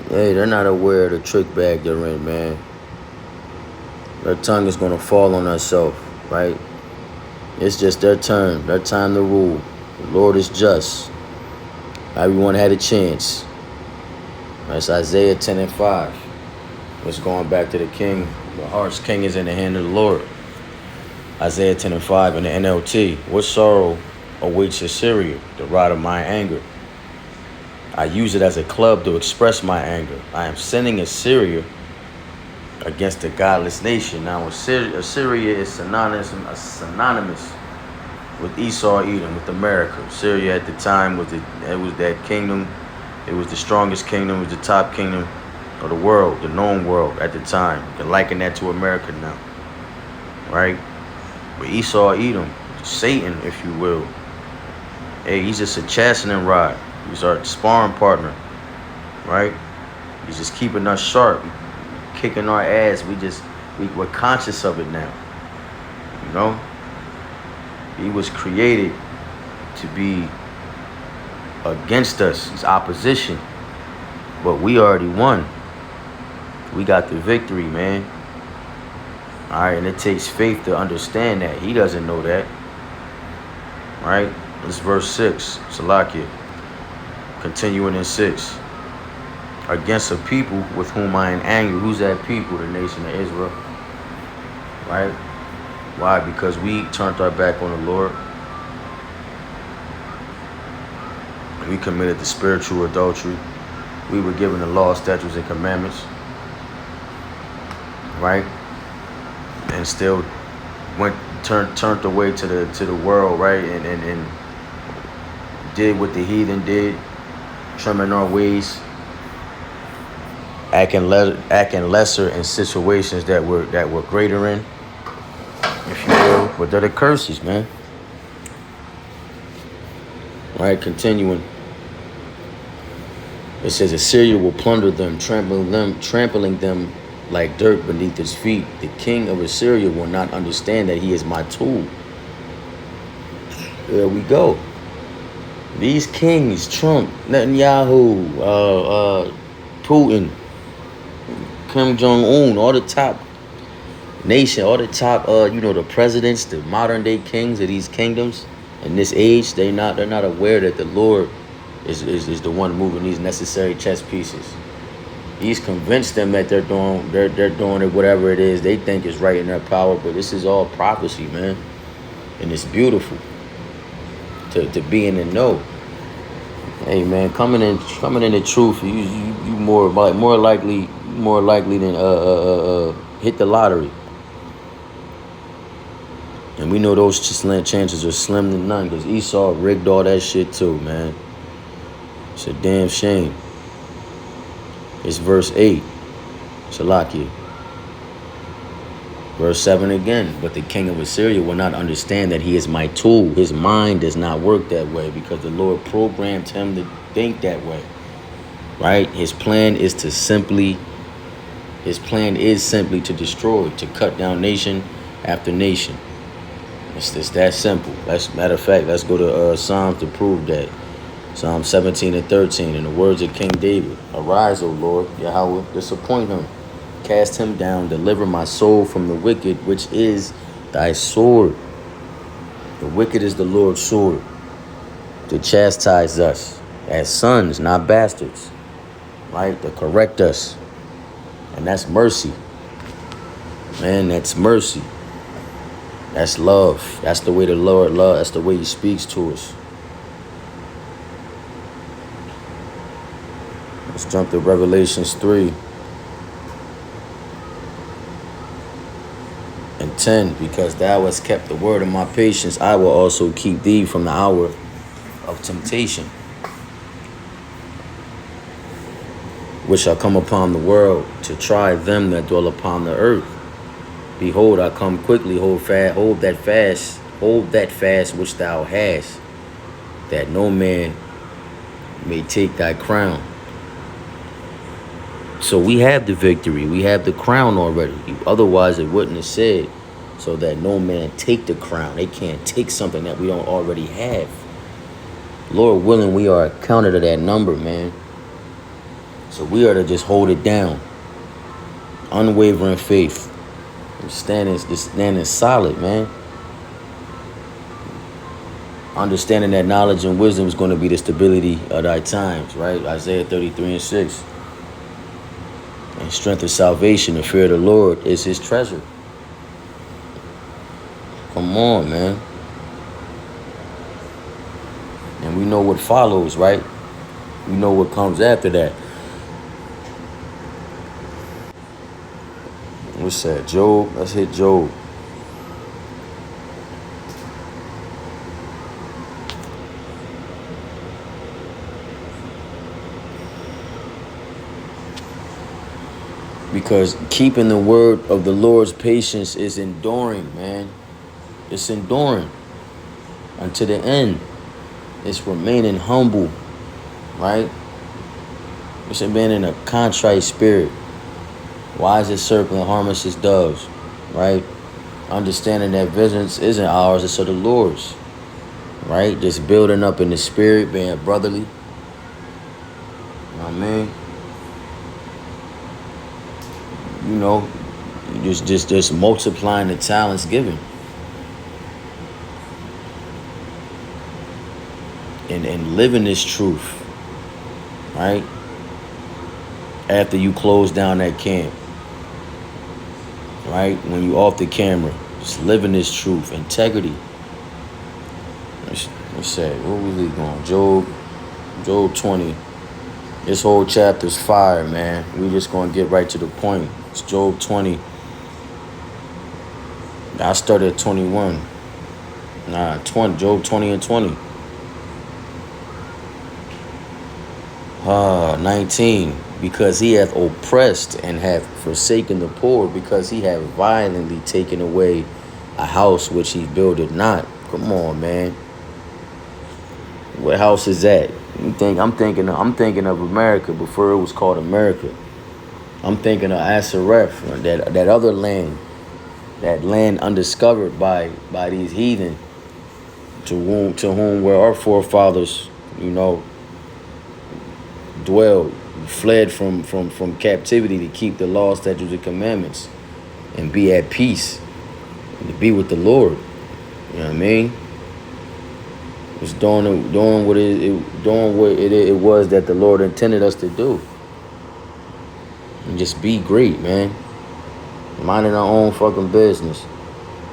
Hey, they're not aware of the trick bag they're in, man. Their tongue is gonna fall on herself, right? It's just their turn, their time to rule. The Lord is just. Everyone had a chance. That's Isaiah 10 and 5. It's going back to the king. The heart's king is in the hand of the Lord. Isaiah 10 and 5 in the NLT. What sorrow awaits Assyria, the rod of my anger? I use it as a club to express my anger. I am sending Assyria against the godless nation. Now, Assyria is synonymous with Esau, Edom, with America. Syria at the time was that kingdom. It was the strongest kingdom. It was the top kingdom of the world, the known world at the time. You can liken that to America now, right? But Esau, Edom, Satan, if you will. Hey, he's just a chastening rod. He's our sparring partner, right? He's just keeping us sharp, kicking our ass. We're conscious of it now, you know? He was created to be against us. It's opposition. But we already won. We got the victory, man. All right, and it takes faith to understand that. He doesn't know that. Right? This verse 6, Salakia. Continuing in 6. Against a people with whom I am angry. Who's that people? The nation of Israel. Right? Why? Because we turned our back on the Lord. We committed the spiritual adultery. We were given the law, statutes, and commandments. Right? And still turned away to the world, right? And did what the heathen did, trimming our ways, acting lesser in situations that we're greater in, if you will. But they're the curses, man. All right, continuing. It says Assyria will plunder them, trampling them like dirt beneath his feet. The king of Assyria will not understand that he is my tool. There we go. These kings, Trump, Netanyahu, Putin, Kim Jong-un, all the top nation, all the top, the presidents, the modern day kings of these kingdoms in this age, they're not aware that the Lord is the one moving these necessary chess pieces. He's convinced them that they're doing it, whatever it is they think is right in their power. But this is all prophecy, man, and it's beautiful to be in the know. Hey, man, coming in the truth, you more likely than hit the lottery. And we know those chances are slim to none because Esau rigged all that shit too, man. It's a damn shame. It's verse 8, Salakia. Verse 7 again. But the king of Assyria will not understand that he is my tool. His mind does not work that way because the Lord programmed him to think that way. Right? His plan is simply to destroy, to cut down nation after nation. It's that simple. Matter of fact, let's go to Psalms to prove that. Psalm 17 and 13, in the words of King David. Arise, O Lord, Yahweh, disappoint him. Cast him down, deliver my soul from the wicked, which is thy sword. The wicked is the Lord's sword to chastise us as sons, not bastards. Right? To correct us. And that's mercy. Man, that's mercy. That's love. That's the way the Lord loves. That's the way he speaks to us. Let's jump to Revelations 3 and 10. Because thou hast kept the word of my patience, I will also keep thee from the hour of temptation, which shall come upon the world to try them that dwell upon the earth. Behold, I come quickly. Hold that fast which thou hast, that no man may take thy crown. So we have the victory. We have the crown already. Otherwise, it wouldn't have said, so that no man take the crown. They can't take something that we don't already have. Lord willing, we are counted to that number, man. So we are to just hold it down. Unwavering faith. Just standing solid, man. Understanding that knowledge and wisdom is going to be the stability of thy times, right? Isaiah 33:6. And strength of salvation, the fear of the Lord is his treasure. Come on, man. And we know what follows, right? We know what comes after that. What's that? Job? Let's hit Job. Because keeping the word of the Lord's patience is enduring, man. It's enduring unto the end. It's remaining humble, right? It's being in a contrite spirit. Wise as serpent, harmless as doves, right? Understanding that vengeance isn't ours, it's of the Lord's, right? Just building up in the spirit, being brotherly. You know what I mean? You know, just multiplying the talents given. And living this truth, right? After you close down that camp, right? When you off the camera, just living this truth, integrity. Let's say, where we going? Job 20. This whole chapter's fire, man. We just gonna get right to the point. It's Job 20. I started at 21. 20. Job 20 and 20. 19. Because he hath oppressed and hath forsaken the poor, because he hath violently taken away a house which he builded not. Come on, man. What house is that? I'm thinking of America before it was called America. I'm thinking of Asareth, that other land, that land undiscovered by these heathen, to whom where our forefathers, dwelled, fled from captivity to keep the law, statutes, and commandments, and be at peace, and to be with the Lord. You know what I mean? It's doing what it was that the Lord intended us to do. And just be great, man. Minding our own fucking business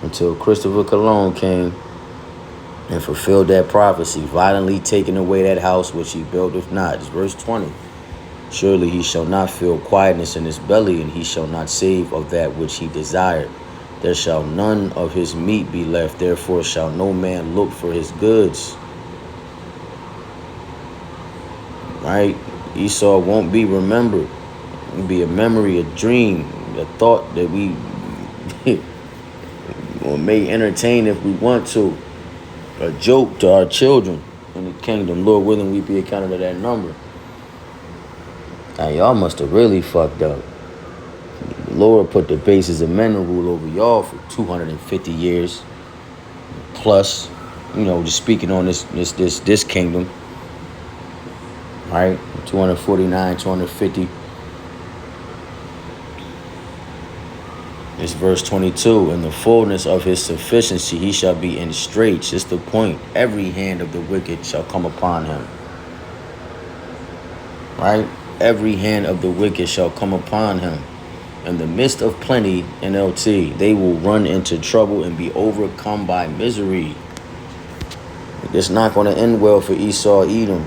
until Christopher Cologne came and fulfilled that prophecy, violently taking away that house which he built if not. It's verse 20. Surely he shall not feel quietness in his belly, and he shall not save of that which he desired. There shall none of his meat be left, therefore shall no man look for his goods. Right? Esau won't be remembered. It'll be a memory, a dream, a thought that we may entertain if we want to. A joke to our children in the kingdom. Lord willing, we be accounted of that number. Now, y'all must have really fucked up. The Lord put the basis of men to rule over y'all for 250 years plus. Just speaking on this kingdom. Right? 249, 250. It's verse 22. In the fullness of his sufficiency, he shall be in straits. It's the point. Every hand of the wicked shall come upon him. Right? Every hand of the wicked shall come upon him. In the midst of plenty, NLT, they will run into trouble and be overcome by misery. It's not going to end well for Esau, Edom,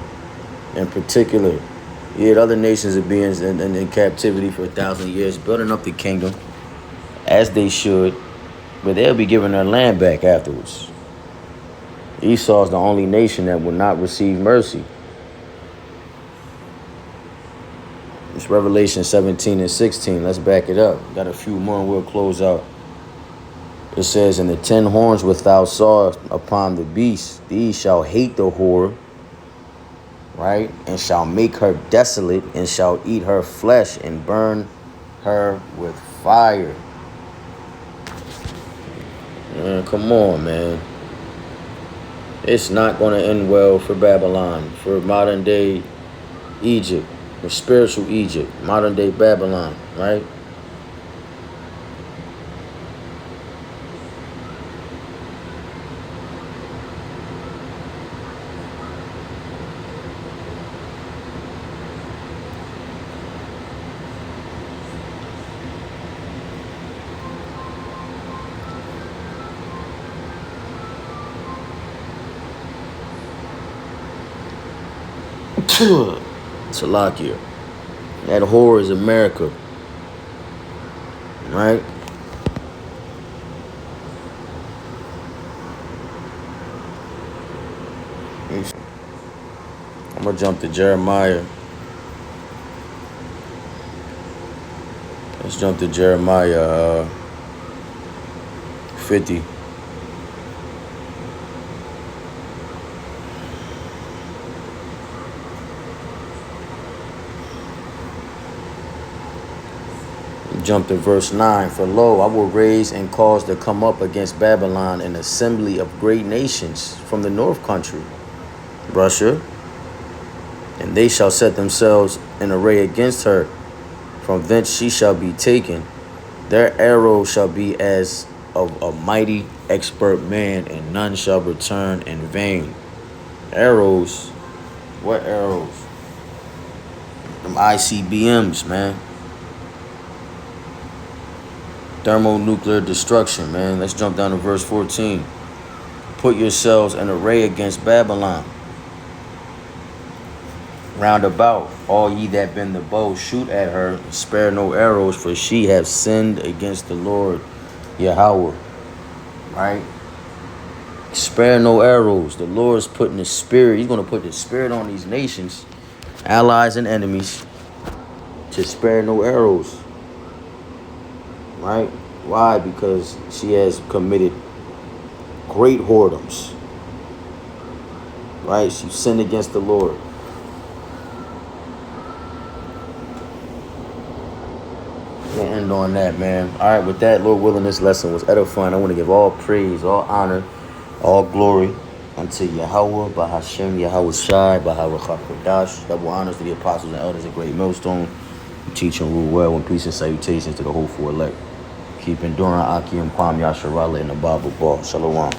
in particular. Yet other nations are being in captivity for 1,000 years, building up the kingdom, as they should, but they'll be giving their land back afterwards. Esau is the only nation that will not receive mercy. It's Revelation 17 and 16. Let's back it up. Got a few more and we'll close out. It says, and the 10 horns which thou sawest upon the beast, these shall hate the whore, right? And shall make her desolate, and shall eat her flesh, and burn her with fire. Come on, man. It's not going to end well for Babylon, for modern day Egypt. The spiritual Egypt, modern day Babylon, right? Salakia. That whore is America, right? I'm gonna jump to Jeremiah. Let's jump to Jeremiah 50. Jump to verse 9. For lo, I will raise and cause to come up against Babylon an assembly of great nations from the north country, Russia, and they shall set themselves in array against her. From thence she shall be taken. Their arrow shall be as of a mighty expert man, and none shall return in vain. Arrows? What arrows? Them ICBMs, man. Thermonuclear destruction, man. Let's jump down to verse 14. Put yourselves in array against Babylon. Round about, all ye that bend the bow, shoot at her, spare no arrows, for she hath sinned against the Lord Yahweh. Right? Spare no arrows. The Lord's putting the spirit. He's going to put the spirit on these nations, allies and enemies, to spare no arrows. Right? Why? Because she has committed great whoredoms. Right? She sinned against the Lord. We'll end on that, man. All right, with that, Lord willing, this lesson was edifying. I want to give all praise, all honor, all glory unto Yahweh, Bahashem, Yahweh Shai, Bahawah Kodash. Double honors to the apostles and elders of Great Millstone. Teach and rule well, and peace and salutations to the whole four elect. Keep enduring Aki and Kwam Yasharala in the Bible Ball. Shalom.